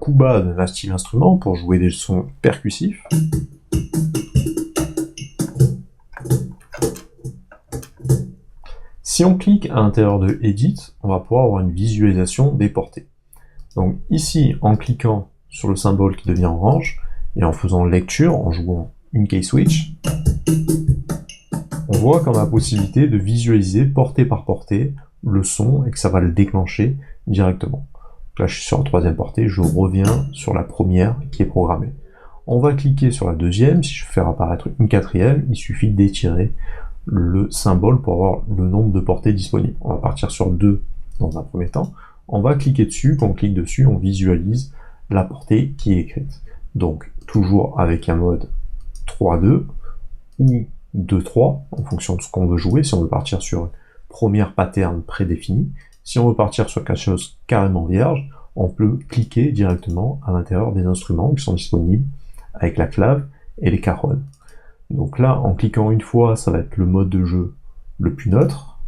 coup bas de Native Instruments pour jouer des sons percussifs. Si on clique à l'intérieur de Edit, on va pouvoir avoir une visualisation des portées. Donc ici, en cliquant sur le symbole qui devient orange, et en faisant lecture, en jouant une key switch, on voit qu'on a la possibilité de visualiser portée par portée le son et que ça va le déclencher directement. Donc là, je suis sur la troisième portée, je reviens sur la première qui est programmée. On va cliquer sur la deuxième, si je veux faire apparaître une quatrième, il suffit d'étirer le symbole pour avoir le nombre de portées disponibles. On va partir sur 2 dans un premier temps. On va cliquer dessus, quand on clique dessus, on visualise la portée qui est écrite. Donc, toujours avec un mode 3-2 ou 2-3, en fonction de ce qu'on veut jouer, si on veut partir sur une première pattern prédéfinie. Si on veut partir sur quelque chose carrément vierge, on peut cliquer directement à l'intérieur des instruments qui sont disponibles avec la clave et les caronnes. Donc là, en cliquant une fois, ça va être le mode de jeu le plus neutre.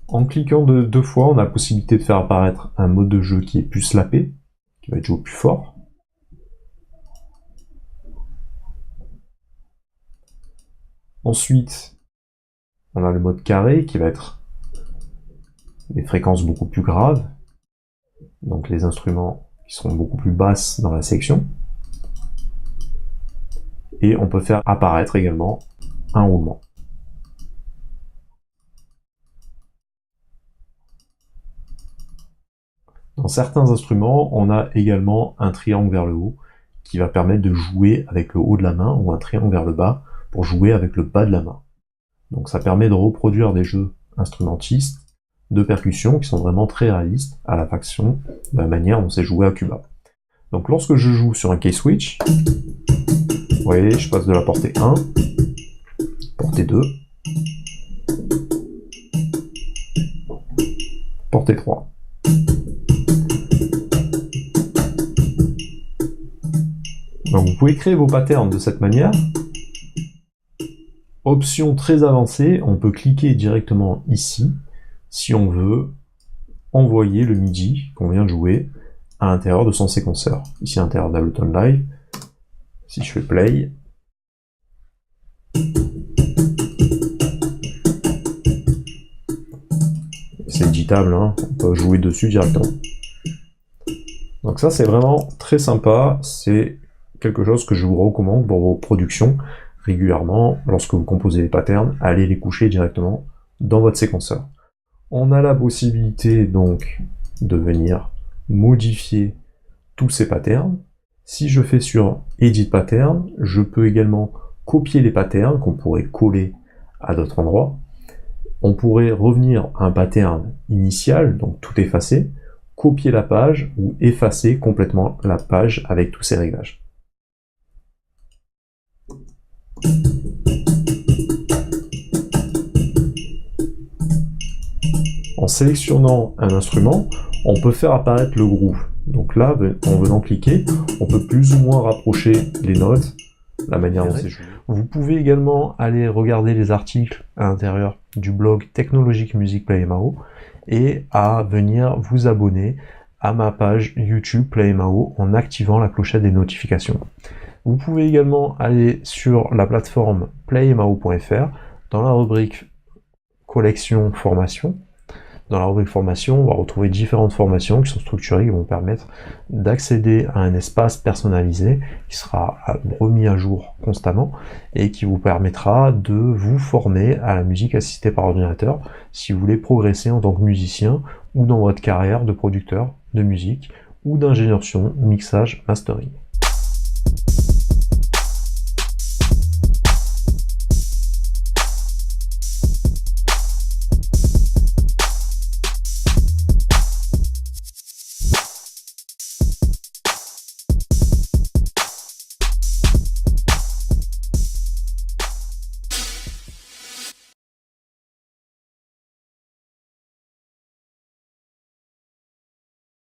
En cliquant deux fois, on a la possibilité de faire apparaître un mode de jeu qui est plus slappé, qui va être joué plus fort. Ensuite, on a le mode carré qui va être des fréquences beaucoup plus graves, donc les instruments qui seront beaucoup plus basses dans la section. Et on peut faire apparaître également un roulement. Dans certains instruments, on a également un triangle vers le haut qui va permettre de jouer avec le haut de la main ou un triangle vers le bas pour jouer avec le bas de la main. Donc ça permet de reproduire des jeux instrumentistes de percussion qui sont vraiment très réalistes à la façon de la manière dont c'est joué à Cuba. Donc lorsque je joue sur un key switch, vous voyez, je passe de la portée 1, portée 2, portée 3. Donc vous pouvez créer vos patterns de cette manière. Option très avancée, on peut cliquer directement ici si on veut envoyer le MIDI qu'on vient de jouer à l'intérieur de son séquenceur. Ici à l'intérieur d'Ableton Live, si je fais play, c'est éditable, hein, on peut jouer dessus directement. Donc ça c'est vraiment très sympa, c'est quelque chose que je vous recommande pour vos productions régulièrement. Lorsque vous composez les patterns, allez les coucher directement dans votre séquenceur. On a la possibilité donc de venir modifier tous ces patterns. Si je fais sur Edit Pattern, je peux également copier les patterns qu'on pourrait coller à d'autres endroits. On pourrait revenir à un pattern initial, donc tout effacer, copier la page ou effacer complètement la page avec tous ces réglages. En sélectionnant un instrument, on peut faire apparaître le groove. Donc là, en venant cliquer, on peut plus ou moins rapprocher les notes, la manière dont c'est joué. Vous pouvez également aller regarder les articles à l'intérieur du blog Technologic Music Play-MAO et à venir vous abonner à ma page YouTube Play-MAO en activant la clochette des notifications. Vous pouvez également aller sur la plateforme playmao.fr dans la rubrique collection formation. Dans la rubrique formation, on va retrouver différentes formations qui sont structurées, qui vont permettre d'accéder à un espace personnalisé qui sera remis à jour constamment et qui vous permettra de vous former à la musique assistée par ordinateur si vous voulez progresser en tant que musicien ou dans votre carrière de producteur de musique ou d'ingénieur son, mixage, mastering.